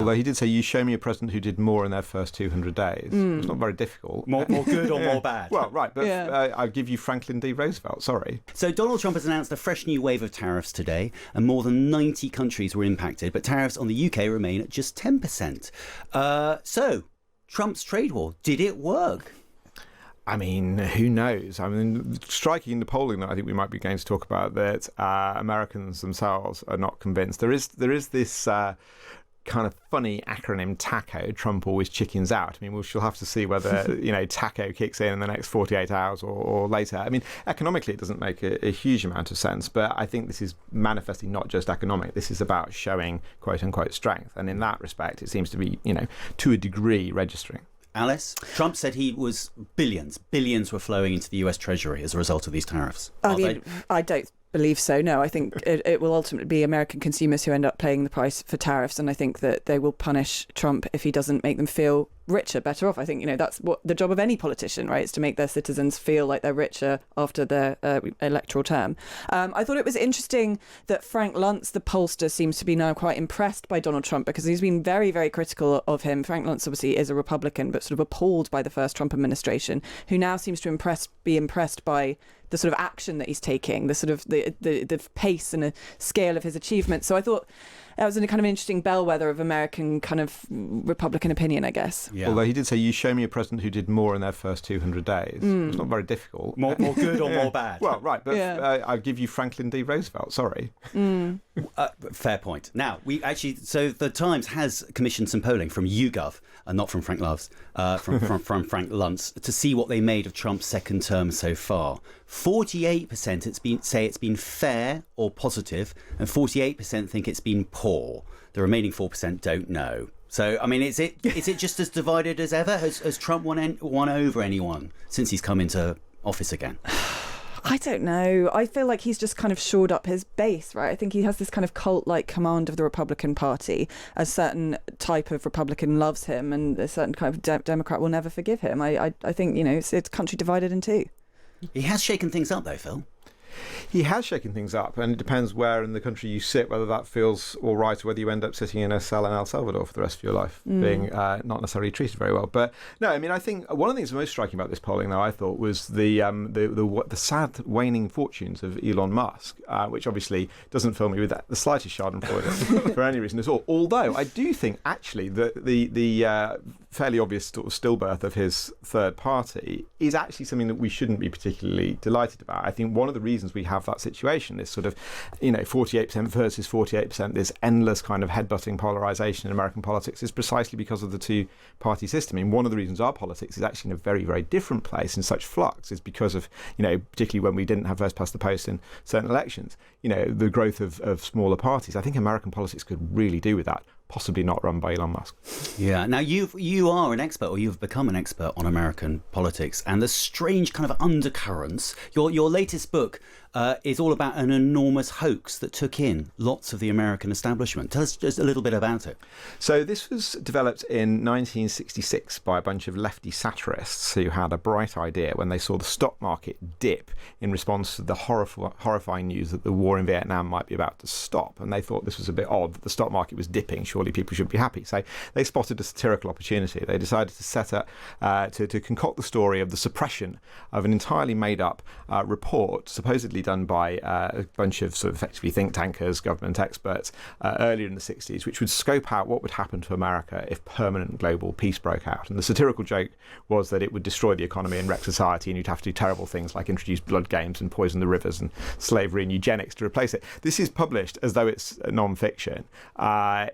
Although he did say, you show me a president who did more in their first 200 days. It's not very difficult. More good or more bad? Well, right, but I'll give you Franklin D. Roosevelt, sorry. So Donald Trump has announced a fresh new wave of tariffs today, and more than 90 countries were impacted, but tariffs on the UK remain at just 10%. So, Trump's trade war, did it work? I mean, who knows? I mean, striking in the polling that I think we might be going to talk about, that Americans themselves are not convinced. There is this kind of funny acronym TACO, Trump always chickens out. I mean, we shall have to see whether, TACO kicks in the next 48 hours or later. I mean, economically, it doesn't make a huge amount of sense, but I think this is manifestly not just economic. This is about showing quote unquote strength. And in that respect, it seems to be, to a degree registering. Alice, Trump said he was billions were flowing into the US Treasury as a result of these tariffs. I don't believe so. No, I think it will ultimately be American consumers who end up paying the price for tariffs, and I think that they will punish Trump if he doesn't make them feel richer, better off. I think that's what the job of any politician, right, is to make their citizens feel like they're richer after their electoral term. I thought it was interesting that Frank Luntz, the pollster, seems to be now quite impressed by Donald Trump, because he's been very, very critical of him. Frank Luntz obviously is a Republican, but sort of appalled by the first Trump administration, who now seems to be impressed by the sort of action that he's taking, the sort of the pace and the scale of his achievements. So I thought that was a kind of interesting bellwether of American kind of Republican opinion, I guess. Yeah. Although he did say, you show me a president who did more in their first 200 days. It's not very difficult. More good or more bad? Well, right, but I'll give you Franklin D. Roosevelt, sorry. Fair point. Now, so the Times has commissioned some polling from YouGov, not from Frank Loves, from Frank Luntz, to see what they made of Trump's second term so far. 48% say it's been fair or positive, and 48% think it's been poor. The remaining 4% don't know. So, I mean, is it just as divided as ever? Has Trump won over anyone since he's come into office again? I don't know. I feel like he's just kind of shored up his base, right? I think he has this kind of cult-like command of the Republican Party. A certain type of Republican loves him, and a certain kind of Democrat will never forgive him. I think, it's a country divided in two. He has shaken things up, though, Phil. He has shaken things up, and it depends where in the country you sit, whether that feels all right, or whether you end up sitting in a cell in El Salvador for the rest of your life, being not necessarily treated very well. But no, I mean, I think one of the things most striking about this polling, though, I thought, was the sad waning fortunes of Elon Musk, which obviously doesn't fill me with the slightest schadenfreude for any reason at all. Although I do think actually that the fairly obvious sort of stillbirth of his third party is actually something that we shouldn't be particularly delighted about. I think one of the reasons we have that situation, this sort of 48% versus 48%, this endless kind of headbutting polarization in American politics, is precisely because of the two-party system. I mean, one of the reasons our politics is actually in a very, very different place, in such flux, is because of, particularly when we didn't have first past the post in certain elections, the growth of smaller parties. I think American politics could really do with that. Possibly not run by Elon Musk. Yeah. Now, you are an expert, or you've become an expert on American politics and the strange kind of undercurrents. Your latest book is all about an enormous hoax that took in lots of the American establishment. Tell us just a little bit about it. So this was developed in 1966 by a bunch of lefty satirists who had a bright idea when they saw the stock market dip in response to the horrifying news that the war in Vietnam might be about to stop. And they thought this was a bit odd, that the stock market was dipping. Surely people should be happy. So they spotted a satirical opportunity. They decided to set up, to concoct the story of the suppression of an entirely made-up report, supposedly done by a bunch of sort of effectively think tankers, government experts, earlier in the 60s, which would scope out what would happen to America if permanent global peace broke out. And the satirical joke was that it would destroy the economy and wreck society, and you'd have to do terrible things like introduce blood games and poison the rivers and slavery and eugenics to replace it. This is published as though it's non-fiction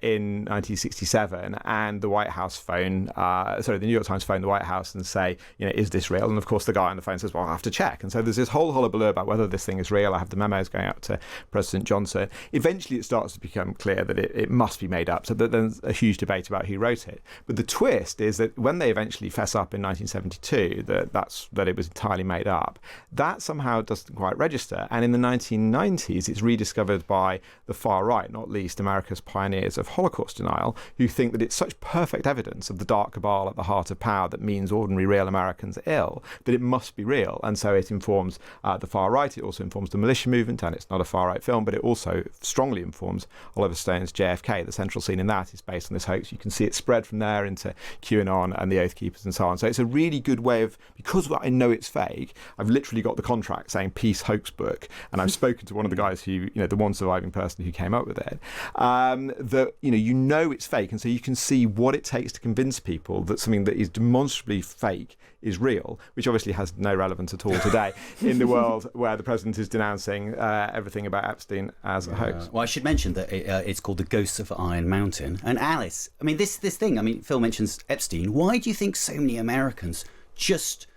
in 1967, and the White House the New York Times phone the White House and say, is this real? And of course the guy on the phone says, well, I'll have to check. And so there's this whole hullabaloo about whether this thing is real. I have the memos going out to President Johnson. Eventually it starts to become clear that it must be made up, so that there's a huge debate about who wrote it. But the twist is that when they eventually fess up in 1972 that it was entirely made up, that somehow doesn't quite register. And in the 1990s it's rediscovered by the far right, not least America's pioneers of Holocaust denial, who think that it's such perfect evidence of the dark cabal at the heart of power that means ordinary real Americans are ill, that it must be real. And so it informs the far right. It also informs the militia movement, and it's not a far-right film, but it also strongly informs Oliver Stone's JFK. The central scene in that is based on this hoax. You can see it spread from there into QAnon and the Oath Keepers and so on. So it's a really good way of, because I know it's fake, I've literally got the contract saying peace hoax book, and I've spoken to one of the guys who, the one surviving person who came up with it, that, it's fake, and so you can see what it takes to convince people that something that is demonstrably fake is real, which obviously has no relevance at all today in the world where the president is denouncing everything about Epstein as a hoax. Well, I should mention that it's called The Ghosts of Iron Mountain. And Alice, this thing, Phil mentions Epstein. Why do you think so many Americans just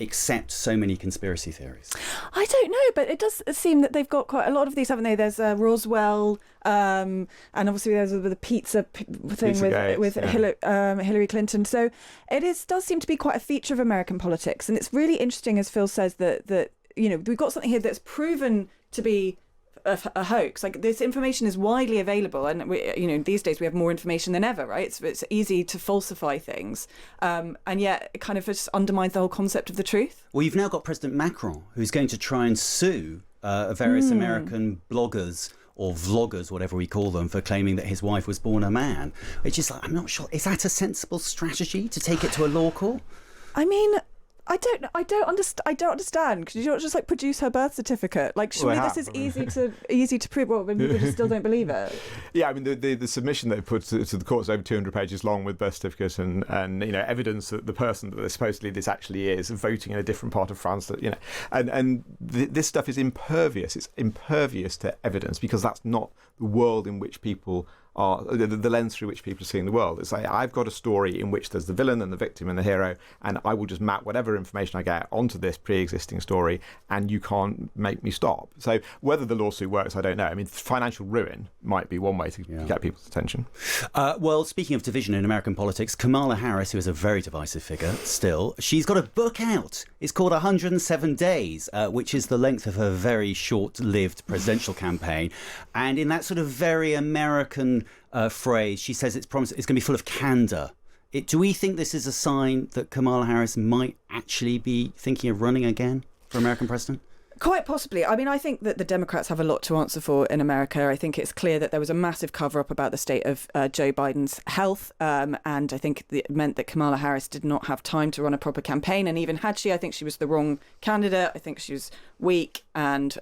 accept so many conspiracy theories? I don't know, but it does seem that they've got quite a lot of these, haven't they? There's Roswell, and obviously there's the pizza thing with Hillary Clinton. So does seem to be quite a feature of American politics, and it's really interesting, as Phil says, that we've got something here that's proven to be a hoax. Like, this information is widely available, and these days we have more information than ever, right? It's easy to falsify things, and yet it kind of just undermines the whole concept of the truth. Well, you've now got President Macron, who's going to try and sue various American bloggers or vloggers, whatever we call them, for claiming that his wife was born a man. Which is, I'm not sure, is that a sensible strategy to take it to a law court? I don't understand. Could you not just produce her birth certificate? Surely this is easy to prove. Well, maybe people just still don't believe it. Yeah, the submission they put to the court is over 200 pages long with birth certificate and evidence that the person that supposedly this actually is voting in a different part of France. This stuff is impervious. It's impervious to evidence, because that's not the world in which people are, the lens through which people are seeing the world. It's like, I've got a story in which there's the villain and the victim and the hero, and I will just map whatever information I get onto this pre-existing story, and you can't make me stop. So whether the lawsuit works, I don't know. Financial ruin might be one way to get people's attention. Well, speaking of division in American politics, Kamala Harris, who is a very divisive figure still, she's got a book out. It's called 107 Days, which is the length of her very short-lived presidential campaign. And in that sort of very American phrase, she says it's going to be full of candour. Do we think this is a sign that Kamala Harris might actually be thinking of running again for American president? Quite possibly. I think that the Democrats have a lot to answer for in America. I think it's clear that there was a massive cover-up about the state of Joe Biden's health, and I think it meant that Kamala Harris did not have time to run a proper campaign, and even had she, I think she was the wrong candidate. I think she was weak and,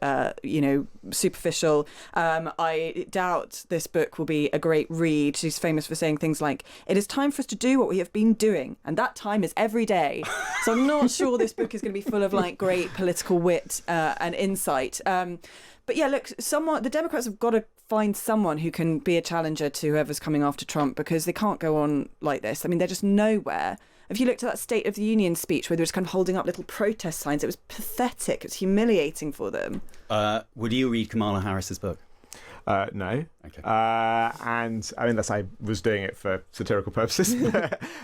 superficial. I doubt this book will be a great read. She's famous for saying things like, "It is time for us to do what we have been doing, and that time is every day." So I'm not sure this book is going to be full of great political wit and insight. But yeah, look, the Democrats have got to find someone who can be a challenger to whoever's coming after Trump, because they can't go on like this. They're just nowhere. If you looked at that State of the Union speech where they were just kind of holding up little protest signs, it was pathetic. It was humiliating for them. Would you read Kamala Harris's book? No. Okay. And unless I was doing it for satirical purposes. And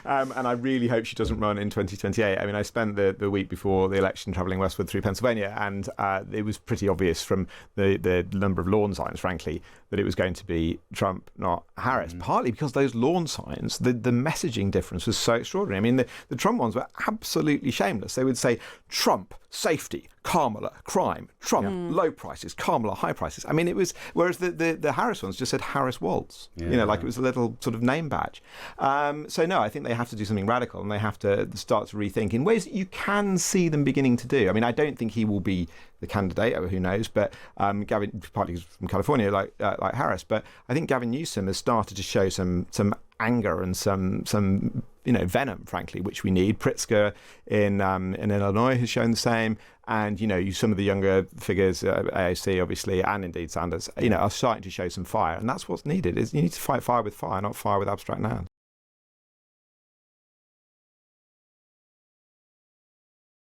I really hope she doesn't run in 2028. I spent the week before the election travelling westward through Pennsylvania, and it was pretty obvious from the number of lawn signs, frankly, that it was going to be Trump, not Harris. Partly because those lawn signs, the messaging difference was so extraordinary. The Trump ones were absolutely shameless. They would say, Trump, safety, Kamala, crime, Trump, low prices, Kamala, high prices. It was, whereas the Harris ones just said Harris Waltz, it was a little sort of name badge. So no, I think they have to do something radical, and they have to start to rethink in ways that you can see them beginning to do. I don't think he will be the candidate, or who knows, but Gavin, partly from California, like Harris, but I think Gavin Newsom has started to show some anger and some venom, frankly, which we need. Pritzker in Illinois has shown the same, and some of the younger figures, AOC obviously, and indeed Sanders, are starting to show some fire, and that's what's needed. Is you need to fight fire with fire, not fire with abstract nouns.